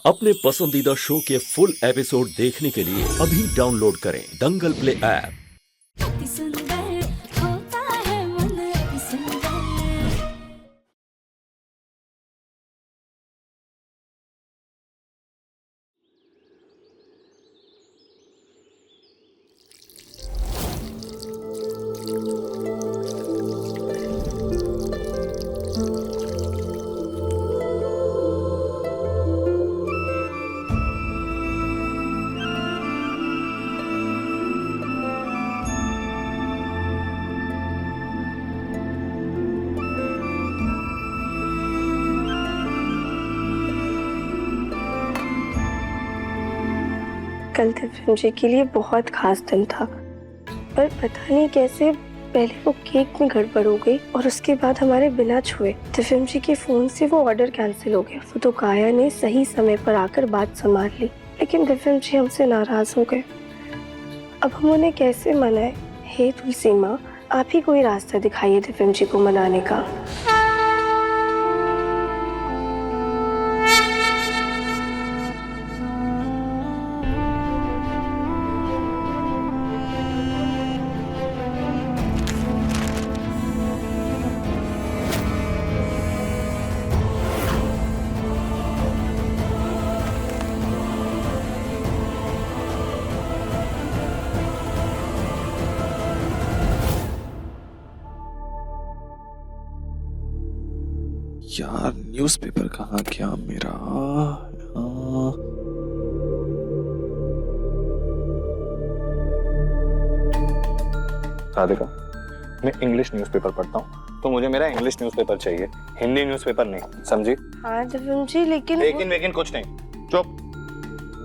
अपने पसंदीदा शो के फुल एपिसोड देखने के लिए अभी डाउनलोड करें दंगल प्ले ऐप। अति सुंदर होता है मन अति सुंदर। कल दिव्यम जी के लिए बहुत खास दिन था, पर पता नहीं कैसे पहले वो केक में गड़बड़ हो गई और उसके बाद हमारे बिना छुए दिव्यम जी के फोन से वो ऑर्डर कैंसिल हो गया। वो तो काया ने सही समय पर आकर बात संभाल ली, लेकिन दिव्यम जी हमसे नाराज हो गए। अब हम उन्हें कैसे मनाएं? हे तुलसी माँ, आप ही कोई रास्ता दिखाइए दिव्यम जी को मनाने का। यार न्यूज़पेपर कहाँ गया मेरा? राधिका, मैं इंग्लिश न्यूज़पेपर पढ़ता हूँ तो मुझे मेरा इंग्लिश न्यूज़पेपर चाहिए, हिंदी न्यूज़पेपर नहीं, समझी? हाँ दिव्यम जी, लेकिन कुछ नहीं, चुप।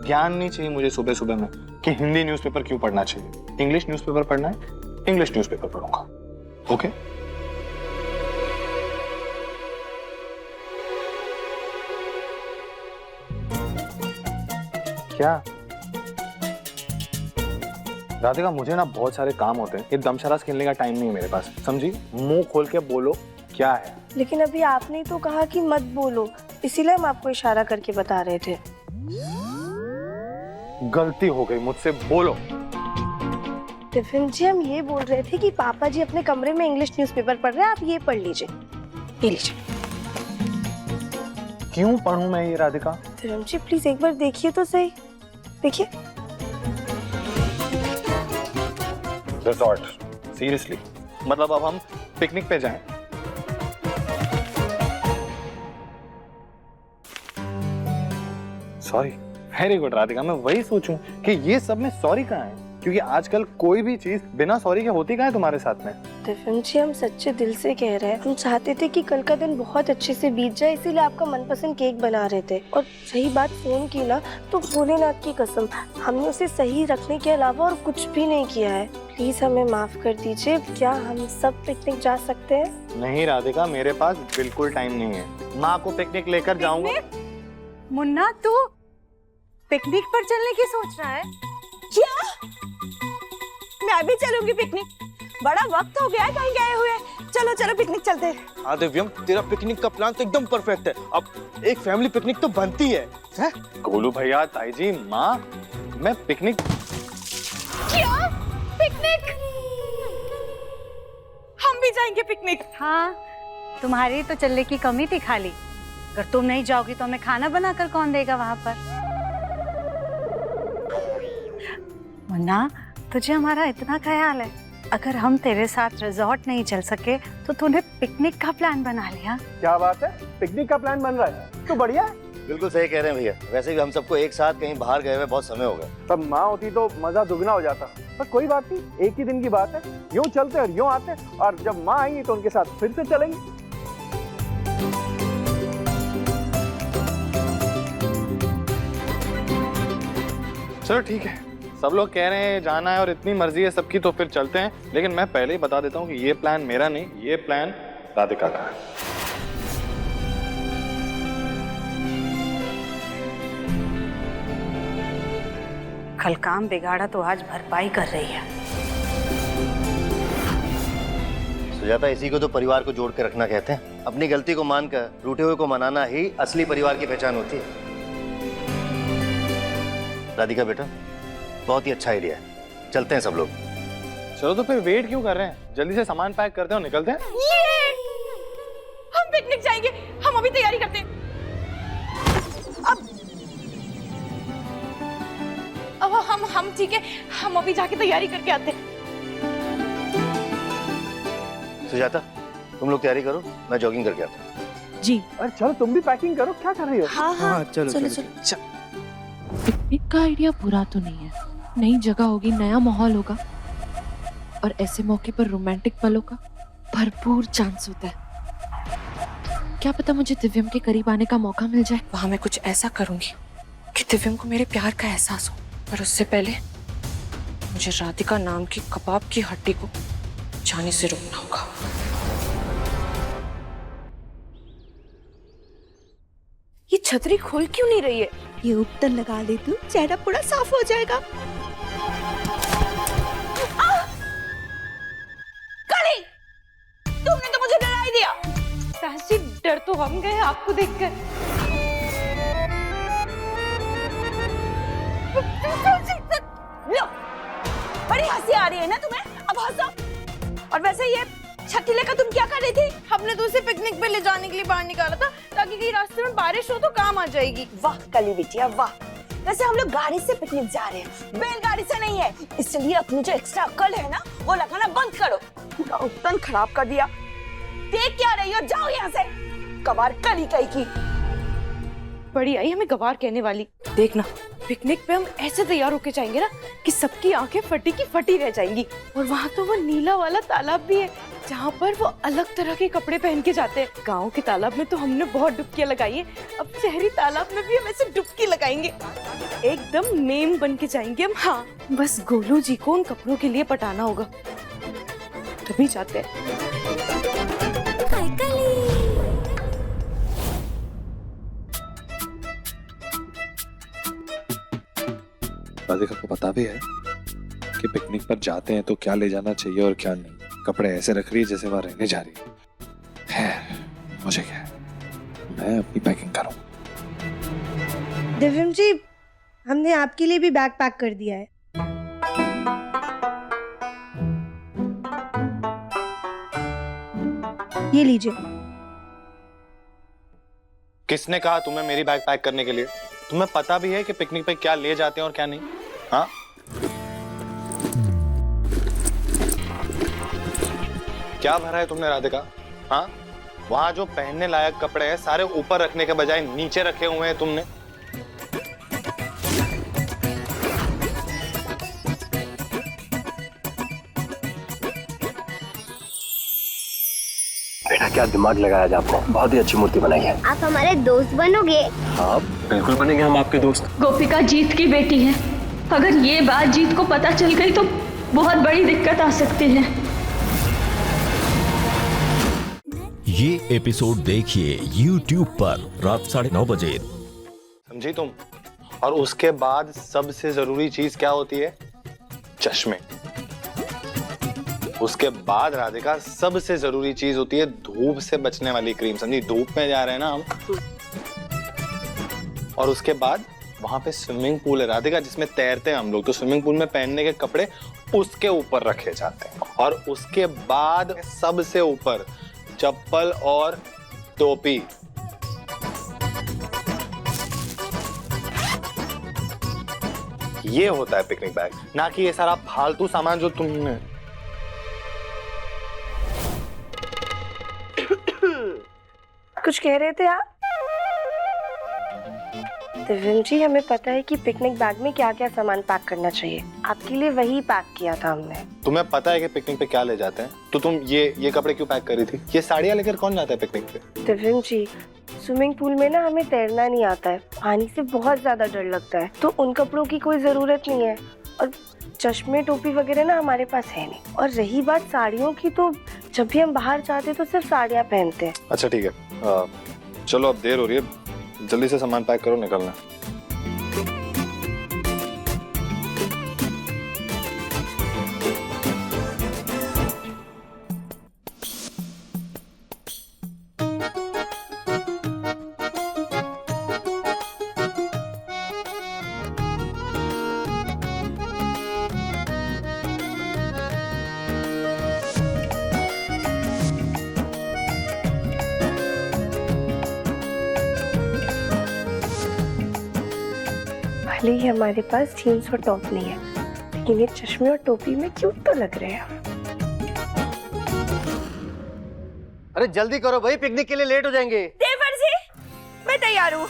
ज्ञान नहीं चाहिए मुझे सुबह सुबह में कि हिंदी न्यूज़पेपर क्यों पढ़ना चाहिए। इंग्लिश न्यूज़पेपर पढ़ना है, इंग्लिश न्यूज़पेपर पढ़ूंगा, ओके? क्या राधिका, मुझे ना बहुत सारे काम होते हैं, ये दमशराज खेलने का टाइम नहीं है मेरे पास, समझी? मुंह खोल के बोलो क्या है। लेकिन अभी आपने तो कहा कि मत बोलो, इसीलिए हम आपको इशारा करके बता रहे थे। गलती हो गई मुझसे, बोलो। टिफिन जी, हम ये बोल रहे थे कि पापा जी अपने कमरे में इंग्लिश न्यूज़पेपर पढ़ रहे हैं, आप ये पढ़ लीजिए। ये लीजिए। क्यों पढ़ूं मैं ये राधिका? टिफिन जी प्लीज एक बार देखिए तो सही, देखिए। Resort, seriously? मतलब अब हम पिकनिक पे जाएं? सॉरी, वेरी गुड राधिका, मैं वही सोचूं कि ये सब में सॉरी कहाँ है, क्योंकि आजकल कोई भी चीज बिना सॉरी के होती कहाँ है तुम्हारे साथ में? टिफिन जी, हम सच्चे दिल से कह रहे हैं, हम चाहते थे कि कल का दिन बहुत अच्छे से बीत जाए, इसीलिए आपका मनपसंद केक बना रहे थे। और सही बात फोन की ना, तो भोलेनाथ की कसम, हमने उसे सही रखने के अलावा और कुछ भी नहीं किया है। प्लीज हमें माफ कर दीजिए। क्या हम सब पिकनिक जा सकते हैं? नहीं राधिका, मेरे पास बिल्कुल टाइम नहीं है। माँ को पिकनिक लेकर जाऊंगा। मुन्ना, तू पिकनिक पर चलने की सोच रहा है? क्या? मैं भी चलूंगी पिकनिक। बड़ा वक्त हो गया है कहीं गए हुए। चलो चलो पिकनिक चलते हैं। हाँ दिव्यम, तेरा पिकनिक का प्लान तो एकदम परफेक्ट है। अब एक फैमिली पिकनिक तो बनती है। गोलू भैया, ताई जी, माँ, मैं पिकनिक। क्या? पिकनिक? हम भी जाएंगे पिकनिक। हाँ, तुम्हारी तो चलने की कमी थी खाली। अगर तुम नहीं जाओगी तो हमें खाना बनाकर कौन देगा वहां पर? मुन्ना, तुझे हमारा इतना ख्याल है, अगर हम तेरे साथ रिजॉर्ट नहीं चल सके तो तूने पिकनिक का प्लान बना लिया। क्या बात है, पिकनिक का प्लान बन रहा है तो बढ़िया है। बिल्कुल सही कह रहे हैं भैया। वैसे भी हम सबको एक साथ कहीं बाहर गए हुए बहुत समय हो गया। तब माँ होती तो मजा दुगना हो जाता, पर कोई बात नहीं, एक ही दिन की बात है। यूं चलते और यूं आते, और जब माँ आएंगी तो उनके साथ फिर से चलेंगे। चलो ठीक है, सब लोग कह रहे हैं जाना है और इतनी मर्जी है सबकी, तो फिर चलते हैं। लेकिन मैं पहले ही बता देता हूँ कि ये प्लान मेरा नहीं, ये प्लान राधिका का है। कल काम बिगाड़ा तो आज भरपाई कर रही है। सुजाता, इसी को तो परिवार को जोड़ के रखना कहते हैं। अपनी गलती को मानकर रूठे हुए को मनाना ही असली परिवार की पहचान होती है। राधिका बेटा, बहुत ही अच्छा आइडिया है, चलते हैं सब लोग। चलो तो फिर वेट क्यों कर रहे हैं, जल्दी से सामान पैक करते हैं और निकलते हैं। हम पिकनिक जाएंगे, हम अभी तैयारी करते हैं। अब हम ठीक है, हम अभी जाके तैयारी करके आते हैं। सुजाता, तुम लोग तैयारी करो, मैं जॉगिंग करके आता हूँ। जी। अरे चलो तुम भी पैकिंग करो, क्या कर रही हो? हाँ, चलो। पिकनिक का आइडिया बुरा तो नहीं है, नई जगह होगी, नया माहौल होगा और ऐसे मौके पर रोमांटिक पलों का भरपूर चांस होता है। क्या पता मुझे दिव्यम के करीब आने का मौका मिल जाए। वहां मैं कुछ ऐसा करूंगी कि दिव्यम को मेरे प्यार का एहसास हो, पर उससे पहले मुझे राधिका नाम की कबाब की हड्डी को जाने से रोकना होगा। ये छतरी खोल क्यों नहीं रही है? ये उपटन लगा ले तू, चेहरा पूरा साफ हो जाएगा। काली, तुमने तो मुझे डरा ही दिया। साहसी, डर तो हम गए आपको देखकर। लो, बड़ी हंसी आ रही है ना तुम्हें? अब हंसो। और वैसे ये छठी लेकर तुम क्या कर रही थी? हमने तो उसे पिकनिक पे ले जाने के लिए बाहर निकाला था ताकि कहीं रास्ते में बारिश हो तो काम आ जाएगी। वाह कली बिटिया वाह। वैसे हम लोग गाड़ी से पिकनिक जा रहे हैं, बैलगाड़ी से नहीं है, इसलिए अपनी जो एक्स्ट्रा अक्ल है ना वो लगाना बंद करो। पूरा उपटन खराब कर दिया। देख क्या रही हो, जाओ यहाँ से। कबार कली कही की। बड़ी आई हमें गवार कहने वाली। देखना, पिकनिक पे हम ऐसे तैयार होके जाएंगे ना कि सबकी आंखें फटी की फटी रह जाएंगी। और वहाँ तो वो नीला वाला तालाब भी है जहाँ पर वो अलग तरह के कपड़े पहन के जाते हैं। गाँव के तालाब में तो हमने बहुत डुबकियां लगाई है, अब शहरी तालाब में भी हम ऐसे डुबकी लगाएंगे। एकदम मेम बन के जाएंगे हम। हाँ, बस गोलू जी को उन कपड़ों के लिए पटाना होगा, तभी जाते हैं। हाय कली। राधिका को पता भी है कि पिकनिक पर जाते हैं तो क्या ले जाना चाहिए और क्या नहीं। कपड़े ऐसे रख रही है जैसे वहां रहने जा रही है। मुझे क्या है, मैं अपनी पैकिंग करूं। दिव्यम जी, हमने आपके लिए भी बैग पैक कर दिया है। ये लीजिए। किसने कहा तुम्हें मेरी बैग पैक करने के लिए? तुम्हें पता भी है कि पिकनिक पे क्या ले जाते हैं और क्या नहीं? हाँ, क्या भरा है तुमने राधिका? हाँ, वहां जो पहनने लायक कपड़े हैं सारे ऊपर रखने के बजाय नीचे रखे हुए हैं तुमने। बेटा क्या दिमाग लगाया आज आपने, बहुत ही अच्छी मूर्ति बनाई है। आप हमारे दोस्त बनोगे? हाँ बिल्कुल बनेंगे हम आपके दोस्त। गोपिका जीत की बेटी है, अगर ये बात जीत को पता चल गई तो बहुत बड़ी दिक्कत आ सकती है। ये एपिसोड देखिए YouTube पर रात 9:30 बजे। समझी तुम? और उसके बाद सबसे जरूरी चीज क्या होती है? चश्मे। उसके बाद राधिका सबसे जरूरी चीज होती है धूप से बचने वाली क्रीम। समझी? धूप में जा रहे हैं ना हम। और उसके बाद वहां पे स्विमिंग पूल है राधिका जिसमें तैरते हैं हम लोग, तो स्विमिंग पूल में पहनने के कपड़े उसके ऊपर रखे जाते हैं। और उसके बाद सबसे ऊपर चप्पल और टोपी। ये होता है पिकनिक बैग, ना कि ये सारा फालतू सामान जो तुमने। कुछ कह रहे थे आप? दिव्यम जी, हमें पता है कि पिकनिक बैग में क्या क्या सामान पैक करना चाहिए। आपके लिए वही पैक किया था हमने। तुम्हें पता है कि पिकनिक पे क्या ले जाते हैं, तो तुम ये कपड़े क्यों पैक करी थी? ये साड़ियाँ लेकर कौन जाता है पिकनिक पे? दिव्यम जी, स्विमिंग पूल में ना हमें तैरना नहीं आता है, पानी से बहुत ज्यादा डर लगता है, तो उन कपड़ों की कोई जरूरत नहीं है। और चश्मे टोपी वगैरह ना हमारे पास है नहीं। और रही बात साड़ियों की, तो जब भी हम बाहर जाते तो सिर्फ साड़ियाँ पहनते हैं। अच्छा ठीक है, चलो अब देर हो रही है, जल्दी से सामान पैक करो, निकलना। भले ही हमारे पास जीन्स और टॉप नहीं है, लेकिन ये चश्मे और टोपी में क्यूट तो लग रहे हैं। अरे जल्दी करो भाई, पिकनिक के लिए लेट हो जाएंगे। देवर जी, मैं तैयार हूँ।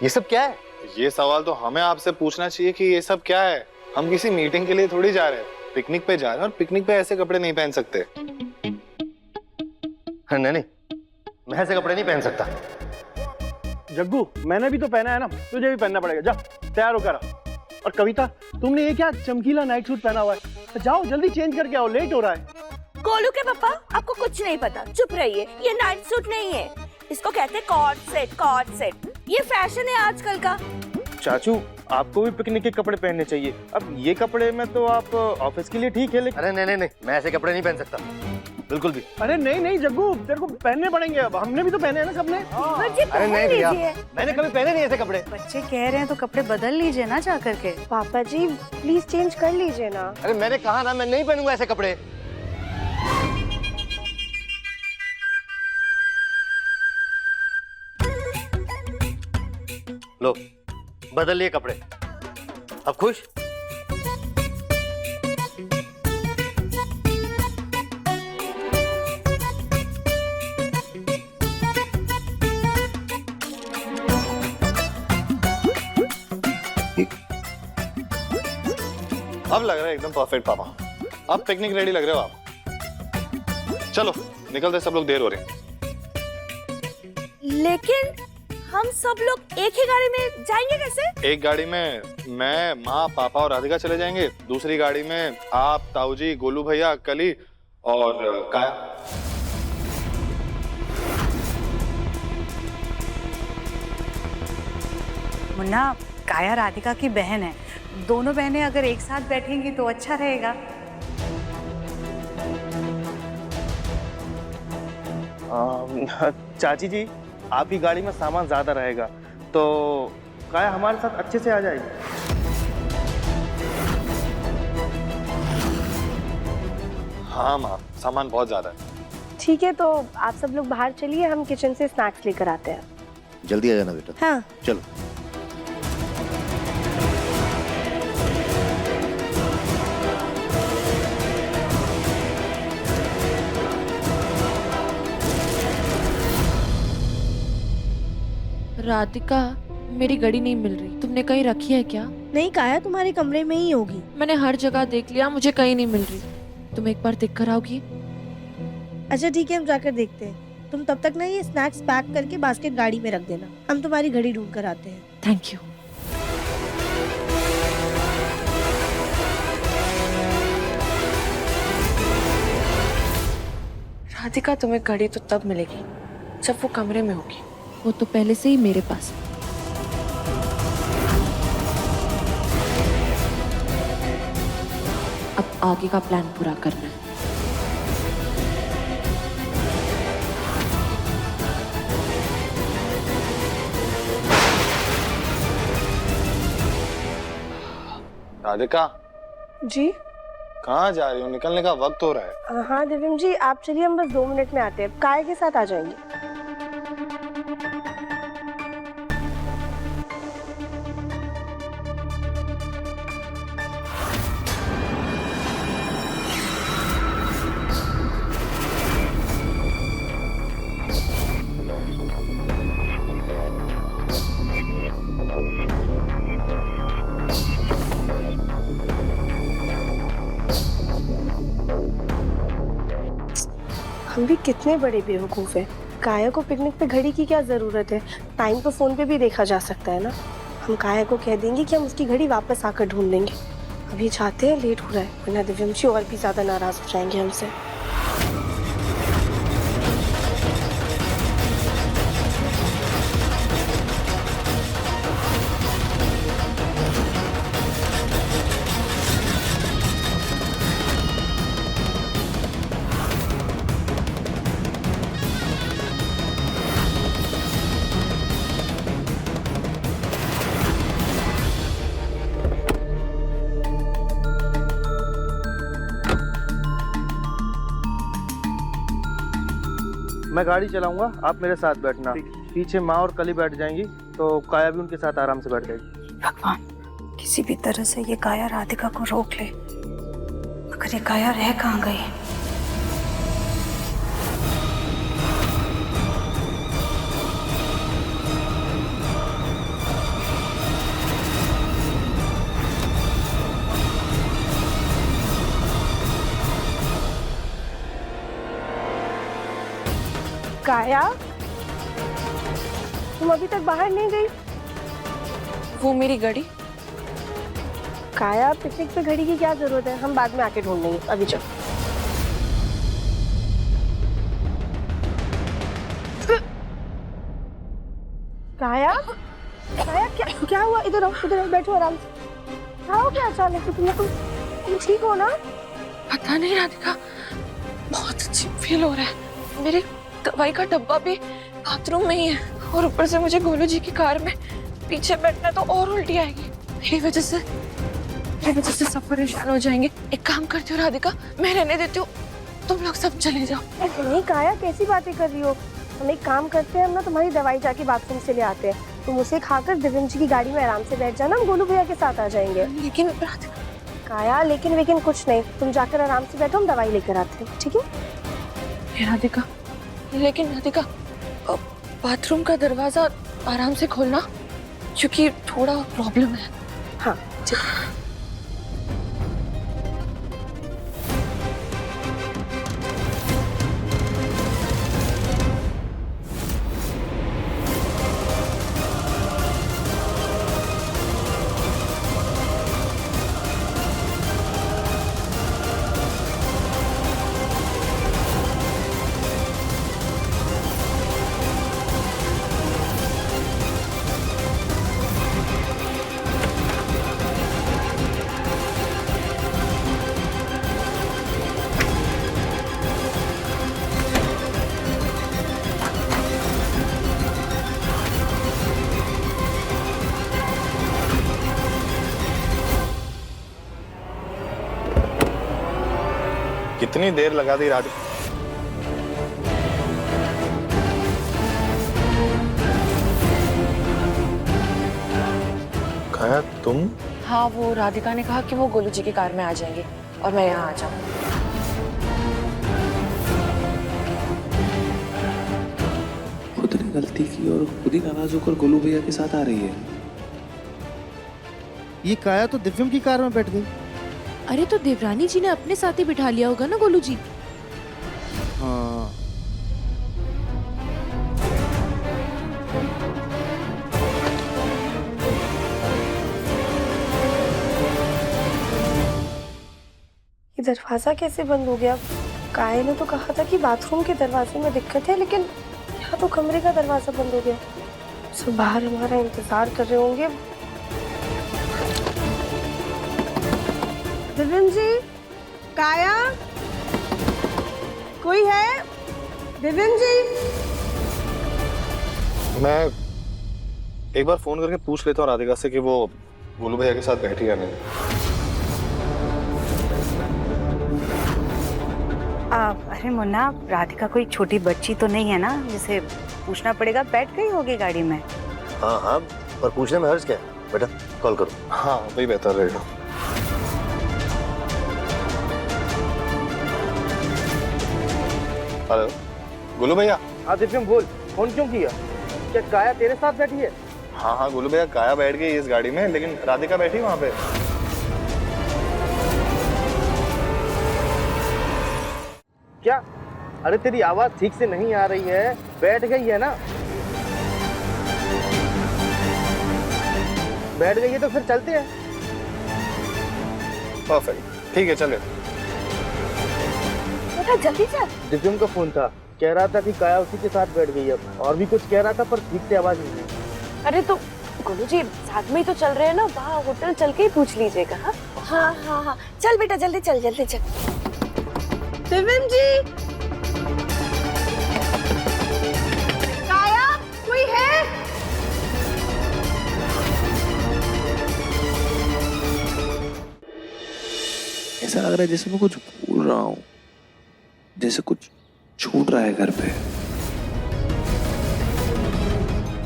ये सब क्या है? ये सवाल तो हमें आपसे पूछना चाहिए कि ये सब क्या है। हम किसी मीटिंग के लिए थोड़ी जा रहे हैं, पिकनिक पे जा रहे हैं, और पिकनिक पे ऐसे कपड़े नहीं पहन सकते। नहीं, मैं ऐसे कपड़े नहीं पहन सकता। जग्गू, मैंने भी तो पहना है ना, तुझे भी पहनना पड़ेगा। जा तैयार होकर आ। और कविता, तुमने ये क्या चमकीला नाइट सूट पहना हुआ है? जाओ जल्दी चेंज करके आओ, लेट हो रहा है। गोलू के पापा, आपको कुछ नहीं पता, चुप रहिए। ये नाइट सूट नहीं है, इसको कहते हैं कॉर्ड सेट। कॉर्ड सेट ये फैशन है आजकल का। चाचू, आपको भी पिकनिक के कपड़े पहनने चाहिए। अब ये कपड़े में तो आप ऑफिस के लिए ठीक है, लेकिन अरे नहीं, मैं ऐसे कपड़े नहीं पहन सकता, बिल्कुल भी। अरे नहीं जग्गू, तेरे को पहनने पड़ेंगे। अब हमने भी तो पहने हैं ना सबने। अरे नहीं भैया, मैंने कभी पहने नहीं ऐसे कपड़े। बच्चे कह रहे हैं तो कपड़े बदल लीजिए ना जा करके। पापा जी प्लीज चेंज कर लीजिए ना। अरे मैंने कहा ना, मैं नहीं पहनूंगा ऐसे कपड़े। लो, बदल लिए कपड़े। अब खुश? अब लग रहा है एकदम परफेक्ट पापा। अब पिकनिक रेडी लग रहे हो आप। चलो निकलते, सब लोग देर हो रही। लेकिन हम सब लोग एक ही गाड़ी में जाएंगे कैसे? एक गाड़ी में मैं, माँ, पापा और राधिका चले जाएंगे। दूसरी गाड़ी में आप, ताऊजी, गोलू भैया, कली और काया। मुन्ना, काया राधिका की बहन है। दोनों बहनें अगर एक साथ बैठेंगी तो अच्छा रहेगा। चाची जी, आपकी गाड़ी में सामान ज्यादा रहेगा तो काया हमारे साथ अच्छे से आ जाएगी। हाँ माँ, सामान बहुत ज्यादा है। ठीक है, तो आप सब लोग बाहर चलिए, हम किचन से स्नैक्स लेकर आते हैं। जल्दी आ जाना बेटा। हाँ चलो। राधिका, मेरी घड़ी नहीं मिल रही, तुमने कहीं रखी है क्या? नहीं काया, तुम्हारे कमरे में ही होगी। मैंने हर जगह देख लिया, मुझे कहीं नहीं मिल रही। तुम एक बार देख कर आओगी? अच्छा ठीक है, हम जाकर देखते हैं। तुम तब तक ना ये स्नैक्स पैक करके बास्केट गाड़ी में रख देना, हम तुम्हारी घड़ी ढूंढ कर आते हैं। Thank you. राधिका, तुम्हें घड़ी तो तब मिलेगी जब वो कमरे में होगी। वो तो पहले से ही मेरे पास है। अब आगे का प्लान पूरा करना है। राधिका जी, कहाँ जा रही हो? निकलने का वक्त हो रहा है। हाँ दिव्यम जी, आप चलिए, हम बस 2 मिनट में आते हैं। काय के साथ आ जाएंगे। हम भी कितने बड़े बेवकूफ हैं। काया को पिकनिक पे घड़ी की क्या जरूरत है? टाइम तो फोन पे भी देखा जा सकता है ना। हम काया को कह देंगे कि हम उसकी घड़ी वापस आकर ढूंढ लेंगे। अभी जाते हैं, लेट हो रहा है, वरना दिव्यम जी और भी ज्यादा नाराज हो जाएंगे हमसे। मैं गाड़ी चलाऊंगा, आप मेरे साथ बैठना। पीछे माँ और कली बैठ जाएंगी तो काया भी उनके साथ आराम से बैठ जाएगी। भगवान, किसी भी तरह से ये काया राधिका को रोक ले। अगर ये काया रह कहाँ गई? काया, तुम अभी तक बाहर नहीं गई? वो मेरी घड़ी। काया, पिकनिक पे घड़ी की क्या जरूरत है? हम बाद में आके ढूंढ लेंगे, अभी चल। काया, काया, क्या हुआ? इधर आओ, बैठो आराम से। क्या हो गया अचानक से? तुम ठीक हो ना? पता नहीं राधिका, बहुत अजीब फील हो रहा है। मेरे दवाई का डब्बा भी बाथरूम में ही है और ऊपर से मुझे गोलू जी की कार में पीछे बैठना तो और उल्टी आएगी। मेरी वजह से सब परेशान हो जाएंगे। एक काम करती हूँ राधिका, मैं रहने देती हूँ, तुम लोग सब चले जाओ। नहीं काया, कैसी बातें कर रही हो? हम एक काम करते हैं, हम ना तुम्हारी दवाई जाके बाथरूम से ले आते हैं। तुम उसे खाकर दिव्यम जी की गाड़ी में आराम से बैठ जाना, हम गोलू भैया के साथ आ जाएंगे। लेकिन काया, लेकिन कुछ नहीं, तुम जाकर आराम से बैठो, हम दवाई लेकर आते हैं, ठीक है? राधिका, लेकिन राधिका, बाथरूम का दरवाजा आराम से खोलना, क्योंकि थोड़ा प्रॉब्लम है। हाँ ठीक है। कितनी देर लगा दी राधिका? काया, तुम? हाँ, वो राधिका ने कहा कि वो गोलू जी की कार में आ जाएंगे और मैं यहाँ आ जाऊँ। खुद ने गलती की और खुद ही नाराज होकर गोलू भैया के साथ आ रही है। ये काया तो दिव्यम की कार में बैठ गई। अरे तो देवरानी जी ने अपने साथ ही बिठा लिया होगा ना गोलू जी। हाँ। ये दरवाजा कैसे बंद हो गया? काया ने तो कहा था कि बाथरूम के दरवाजे में दिक्कत है, लेकिन यहाँ तो कमरे का दरवाजा बंद हो गया। सब बाहर हमारा इंतजार कर रहे होंगे। दिव्यम जी, काया, कोई है? दिव्यम जी। मैं एक बार फोन करके पूछ लेता हूँ राधिका से कि वो गोलू भैया के साथ बैठी या नहीं। अरे मुन्ना, राधिका कोई छोटी बच्ची तो नहीं है ना जिसे पूछना पड़ेगा? बैठ गई होगी गाड़ी में। हाँ हाँ, पर पूछने में हर्ज क्या है? बेटा कॉल करो। हाँ, वही बेहतर रहेगा। हेलो गोलू भैया। हाँ दिव्यम बोल, फोन क्यों किया? क्या काया तेरे साथ बैठी है? हाँ हाँ गोलू भैया, काया बैठ गई इस गाड़ी में, लेकिन राधिका बैठी वहाँ पे। क्या? अरे तेरी आवाज ठीक से नहीं आ रही है। बैठ गई है ना? बैठ गई है तो फिर चलते हैं। परफेक्ट, ठीक है चले। बेटा जल्दी चल। दिव्यम का फोन था, कह रहा था कि काया उसी के साथ बैठ गई है, और भी कुछ कह रहा था पर ठीक से आवाज नहीं आई। अरे तो गोलू जी साथ में ही तो चल रहे हैं ना, वहाँ होटल चल के ही पूछ लीजिएगा। हाँ हाँ हाँ, चल बेटा जल्दी चल, जल्दी चल। दिव्यम जी, काया, कोई है? ऐसा लग रहा है जैसे मैं कुछ भूल रहा हूँ, जैसे कुछ छूट रहा है घर पे।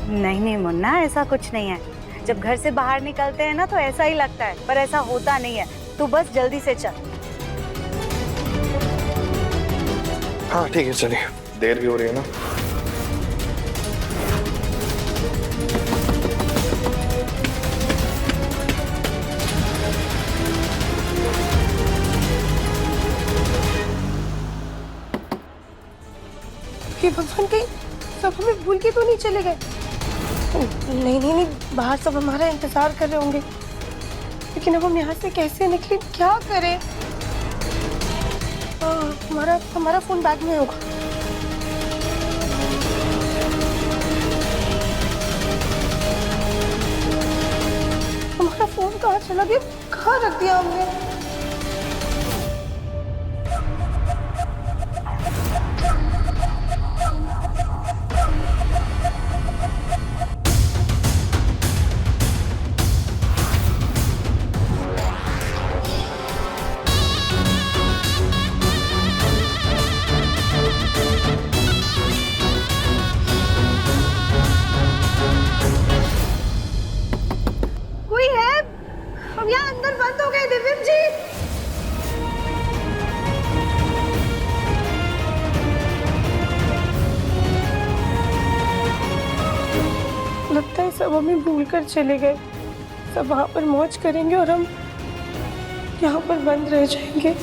नहीं नहीं मुन्ना, ऐसा कुछ नहीं है। जब घर से बाहर निकलते हैं ना तो ऐसा ही लगता है, पर ऐसा होता नहीं है। तू बस जल्दी से चल। हाँ ठीक है, चलिए, देर भी हो रही है ना। हे भगवान, कहीं सब हमें भूल के तो नहीं चले गए? नहीं नहीं नहीं, बाहर सब हमारा इंतजार कर रहे होंगे, लेकिन अब हम यहाँ से कैसे निकले, क्या करें? हमारा फोन बैग में होगा। हमारा फोन कहाँ चला गया? कहाँ रख दिया हमने? कोई है? हम यहाँ अंदर बंद हो गए दिव्यम जी। लगता है सब हमें भूल कर चले गए। सब वहाँ पर मौज करेंगे और हम यहाँ पर बंद रह जाएंगे।